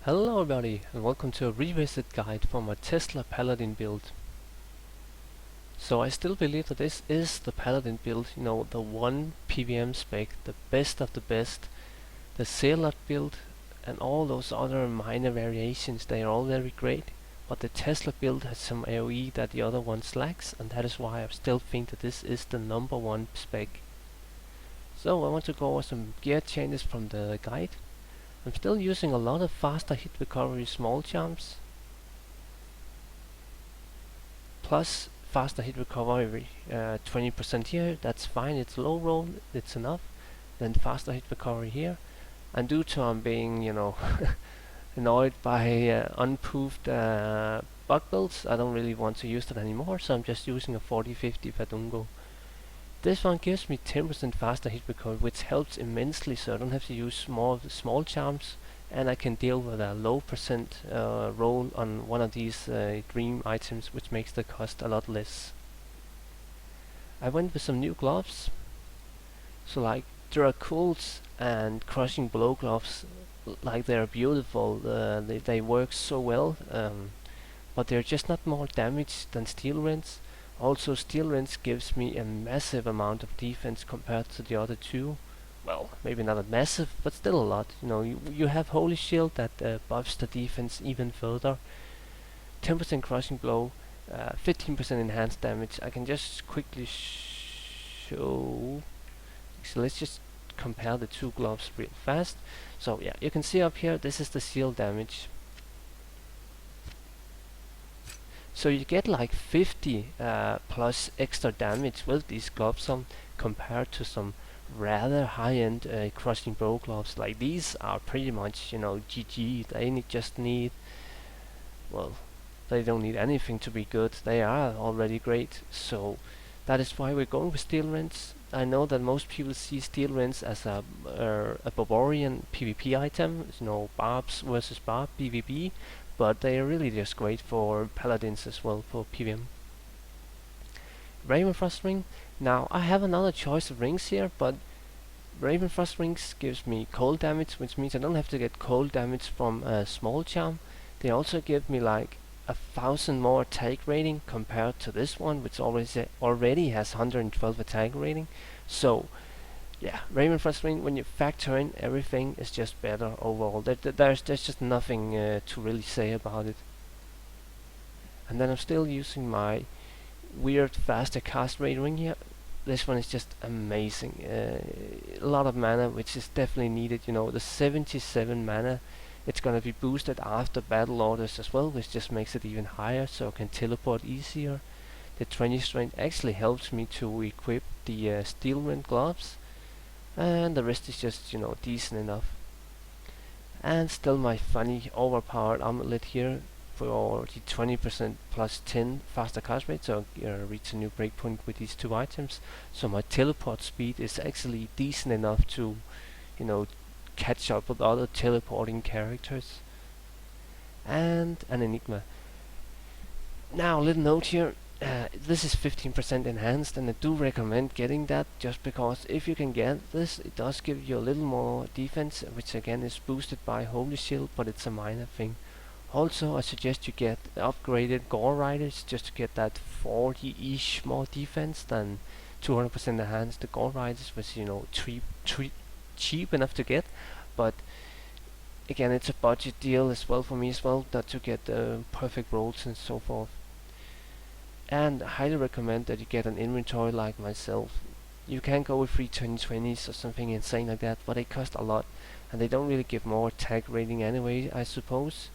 Hello everybody and welcome to a revisit guide for my Tesla Paladin build. So I still believe that this is the Paladin build, the one PvM spec, the best of the best. The Zealot build and all those other minor variations, they are all very great, but the Tesla build has some AoE that the other ones lacks, and that is why I still think that this is the number one spec. So I want to go over some gear changes from the guide. I'm still using a lot of faster hit recovery small jumps, plus faster hit recovery 20% here. That's fine, it's low roll, it's enough. Then faster hit recovery here. And due to I'm being, annoyed by unproofed bug builds, I don't really want to use that anymore, so I'm just using a 40-50 Fadungo. This one gives me 10% faster hit recovery, which helps immensely, so I don't have to use more of the small charms, and I can deal with a low percent roll on one of these dream items, which makes the cost a lot less. I went with some new gloves, so like Dracul's and Crushing Blow gloves, like they're beautiful, they work so well, but they're just not more damage than Steel Rents. Also, Steel Rents gives me a massive amount of defense compared to the other two. Well, maybe not a massive, but still a lot. You have Holy Shield that buffs the defense even further. 10% Crushing Blow, 15% enhanced damage. I can just quickly show. So let's just compare the two gloves real fast. So yeah, you can see up here, this is the shield damage. So you get like 50 plus extra damage with these gloves on, compared to some rather high-end crushing blow gloves. Like these are pretty much, GG. They just need, well, they don't need anything to be good. They are already great. So that is why we're going with Steel Rents. I know that most people see Steel Rents as a barbarian PvP item, barbs versus barb PvP. But they are really just great for paladins as well, for PvM. Ravenfrost Ring. Now I have another choice of rings here, but Ravenfrost Rings gives me cold damage, which means I don't have to get cold damage from a small charm. They also give me like 1,000 more attack rating compared to this one, which already has 112 attack rating. So yeah, Ravenfrost Ring, when you factor in everything, is just better overall. There's just nothing to really say about it. And then I'm still using my weird faster cast rate ring here. This one is just amazing. A lot of mana, which is definitely needed. The 77 mana, it's gonna be boosted after battle orders as well, which just makes it even higher, so I can teleport easier. The 20 strength actually helps me to equip the steel rent gloves. And the rest is just, decent enough. And still my funny overpowered amulet here for the 20% plus 10 faster cast rate, so I reach a new breakpoint with these two items. So my teleport speed is actually decent enough to, catch up with other teleporting characters. And an enigma. Now, a little note here. This is 15% enhanced, and I do recommend getting that, just because if you can get this, it does give you a little more defense, which again is boosted by Holy Shield, but it's a minor thing. Also, I suggest you get upgraded Gore Riders, just to get that 40-ish more defense than 200% enhanced. The Gore Riders was, cheap enough to get, but again, it's a budget deal as well for me as well, not to get perfect rolls and so forth. And I highly recommend that you get an inventory like myself. You can go with 3 2020s or something insane like that, but they cost a lot, and they don't really give more attack rating anyway, I suppose.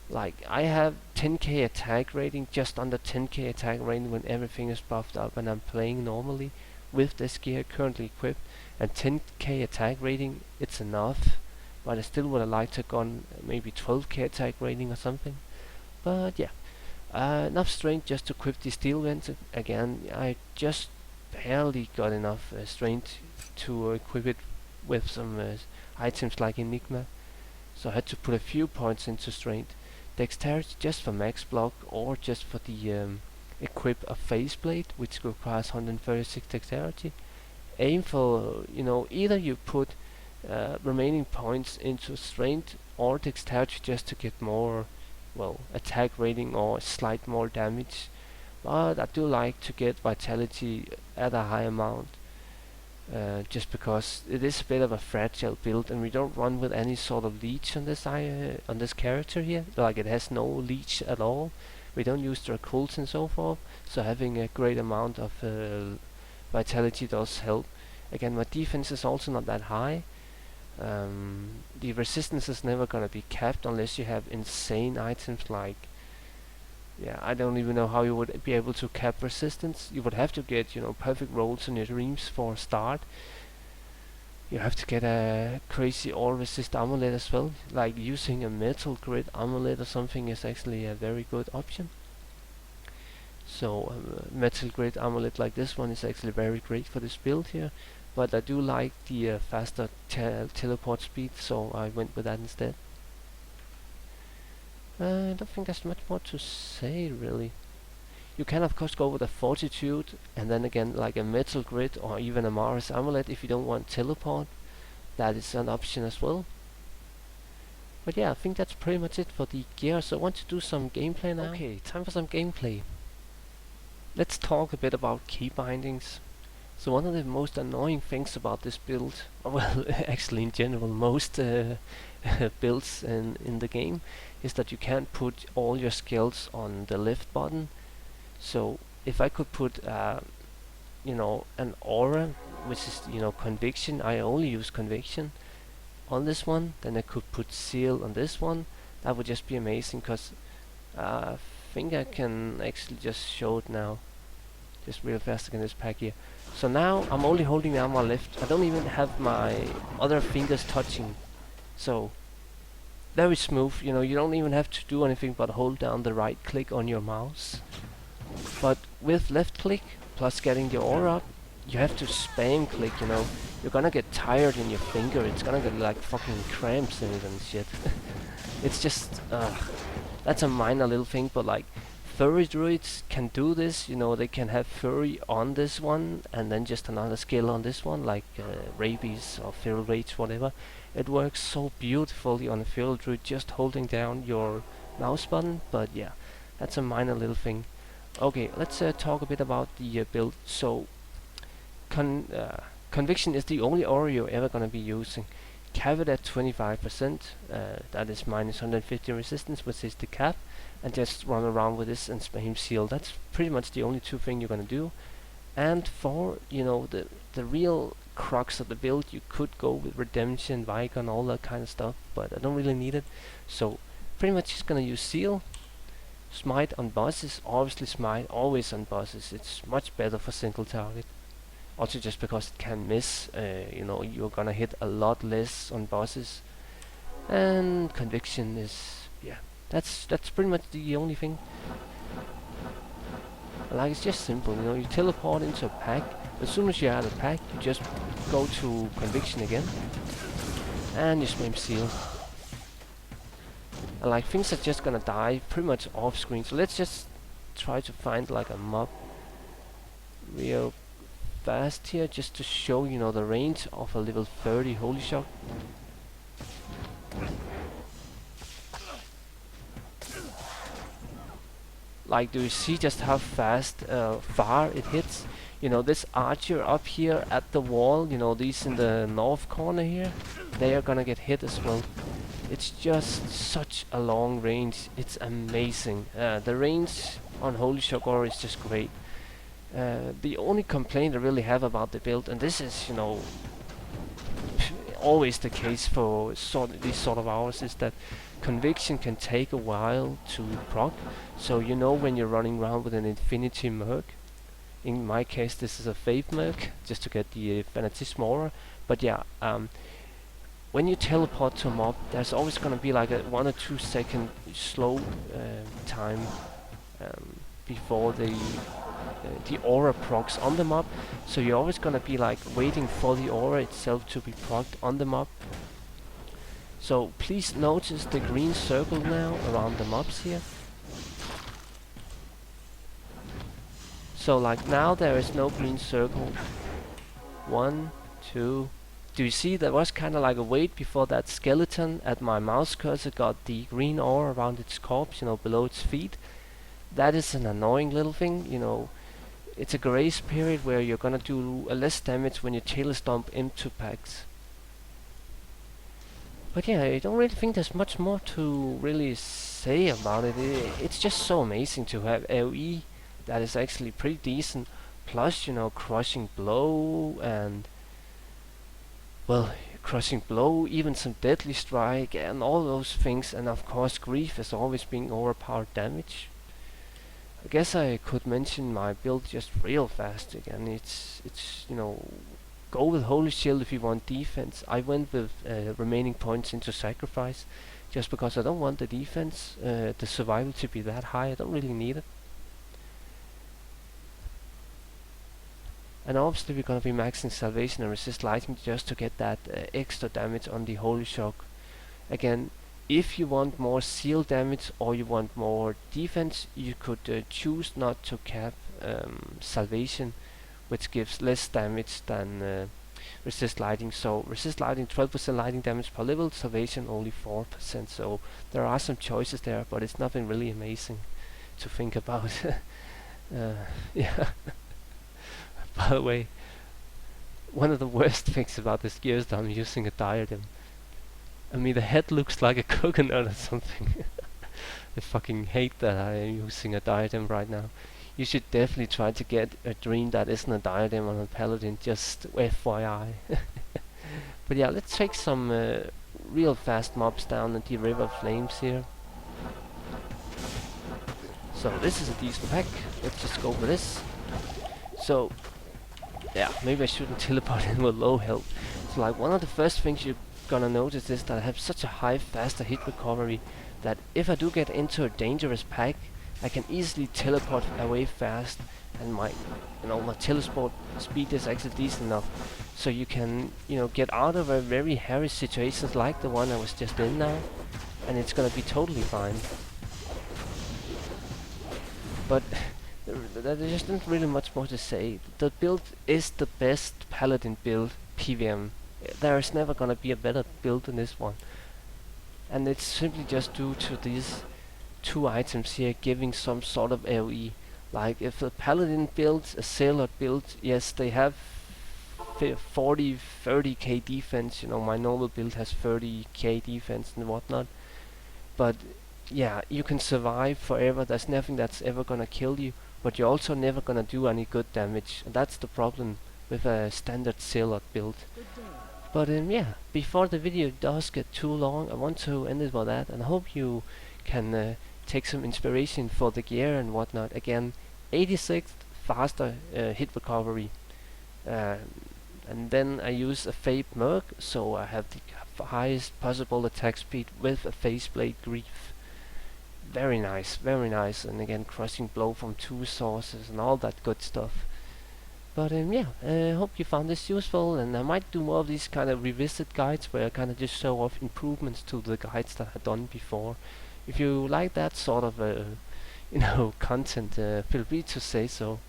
Like, I have 10k attack rating, just under 10k attack rating when everything is buffed up and I'm playing normally with this gear currently equipped, and 10k attack rating, it's enough, but I still would have liked to have gone maybe 12k attack rating or something. But yeah. Enough strength just to equip the steel vent. Again, I just barely got enough strength to equip it with some items like Enigma, so I had to put a few points into strength. Dexterity just for max block, or just for the equip a faceplate, which requires 136 dexterity. Aim for, either you put remaining points into strength or dexterity just to get more, well, attack rating or slight more damage. But I do like to get vitality at a high amount, just because it is a bit of a fragile build, and we don't run with any sort of leech on this character here. Like, it has no leech at all. We don't use the occults and so forth, so having a great amount of vitality does help. Again, my defense is also not that high. The resistance is never gonna be capped unless you have insane items like, yeah, I don't even know how you would be able to cap resistance. You would have to get, perfect rolls in your dreams for a start. You have to get a crazy all resist amulet as well. Like, using a metal grid amulet or something is actually a very good option. So metal grid amulet like this one is actually very great for this build here. But I do like the faster teleport speed, so I went with that instead. I don't think there's much more to say, really. You can of course go with a fortitude, and then again like a metal grid or even a Mars amulet if you don't want teleport. That is an option as well. But yeah, I think that's pretty much it for the gear, so I want to do some gameplay now. Okay, time for some gameplay. Let's talk a bit about key bindings. So one of the most annoying things about this build, well, actually in general most builds in the game, is that you can't put all your skills on the left button. So if I could put an aura, which is conviction, I only use conviction on this one, then I could put seal on this one. That would just be amazing, because I think I can actually just show it now, just real fast in this pack here. So now I'm only holding down my left. I don't even have my other fingers touching. So very smooth, you don't even have to do anything but hold down the right click on your mouse. But with left click plus getting the aura up, you have to spam click, You're gonna get tired in your finger. It's gonna get like fucking cramps in it and shit. It's just that's a minor little thing, but like furry druids can do this, they can have furry on this one and then just another skill on this one, like rabies or feral rage, whatever. It works so beautifully on a feral druid just holding down your mouse button, but yeah, that's a minor little thing. Okay, let's talk a bit about the build. So conviction is the only aura you're ever gonna be using. Cap it at 25%, that is minus 150 resistance, which is the cap, and just run around with this and spam seal. That's pretty much the only two things you're gonna do. And for the real crux of the build, you could go with redemption, Vigon, all that kind of stuff, but I don't really need it. So pretty much just gonna use seal, smite on bosses. Obviously smite always on bosses. It's much better for single target. Also just because it can miss, you're gonna hit a lot less on bosses. And conviction is, yeah, that's pretty much the only thing. Like, it's just simple, you teleport into a pack. As soon as you're out of the pack, you just go to conviction again, and you spam seal. And like, things are just gonna die pretty much off screen. So let's just try to find like a mob real fast here, just to show the range of a level 30 holy shock. Like, do you see just how fast far it hits? This archer up here at the wall, these in the north corner here, they are gonna get hit as well. It's just such a long range. It's amazing. The range on holy shock aura is just great. The only complaint I really have about the build, and this is always the case for these sort of hours, is that conviction can take a while to proc. So when you're running around with an infinity merc, in my case this is a faith merc, just to get the fanatism aura. But yeah, when you teleport to a mob, there's always gonna be like a 1 or 2 second slow time before the aura procs on the mob. So you're always gonna be like waiting for the aura itself to be procced on the mob. So please notice the green circle now around the mobs here. So like now there is no green circle. 1, 2, do you see there was kind of like a wait before that skeleton at my mouse cursor got the green ore around its corpse, below its feet? That is an annoying little thing. It's a grace period where you're gonna do less damage when you tail stomp into packs. But yeah, I don't really think there's much more to really say about it. It's just so amazing to have AoE that is actually pretty decent. Plus, crushing blow and, well, crushing blow, even some deadly strike and all those things. And of course, grief is always being overpowered damage. I guess I could mention my build just real fast again. It's go with Holy Shield if you want defense. I went with remaining points into sacrifice, just because I don't want the defense, the survival to be that high. I don't really need it. And obviously we're gonna be maxing salvation and resist lightning just to get that extra damage on the Holy Shock. Again, if you want more seal damage or you want more defense, you could choose not to cap salvation, which gives less damage than resist lightning. So resist lightning 12% lightning damage per level, salvation only 4%. So there are some choices there, but it's nothing really amazing to think about. Yeah. By the way, one of the worst things about this gear is that I'm using a diadem. I mean, the head looks like a coconut or something. I fucking hate that I am using a diadem right now. You should definitely try to get a dream that isn't a diadem on a Paladin, just FYI. But yeah, let's take some real fast mobs down at the River of Flames here. So this is a decent pack. Let's just go for this. So, yeah, maybe I shouldn't teleport in with low health. So like one of the first things you're gonna notice is that I have such a high, faster hit recovery that if I do get into a dangerous pack, I can easily teleport away fast, and my teleport speed is actually decent enough, so you can get out of a very hairy situations like the one I was just in now, and it's gonna be totally fine. But there just isn't really much more to say. The build is the best Paladin build PvM. There is never gonna be a better build than this one, and it's simply just due to these two items here giving some sort of AoE. Like if a Paladin builds, a Zealot build, yes, they have 30k defense. My normal build has 30k defense and whatnot, but yeah, you can survive forever. There's nothing that's ever gonna kill you, but you're also never gonna do any good damage, and that's the problem with a standard Zealot build. But yeah, before the video does get too long, I want to end it with that, and I hope you can take some inspiration for the gear and whatnot. Again, 86th faster hit recovery, and then I use a Fade Merc, so I have the highest possible attack speed with a Faceblade Grief. Very nice, very nice, and again crushing blow from 2 sources and all that good stuff. But yeah, I hope you found this useful, and I might do more of these kind of revisit guides where I kind of just show off improvements to the guides that I've done before. If you like that sort of content, feel free to say so.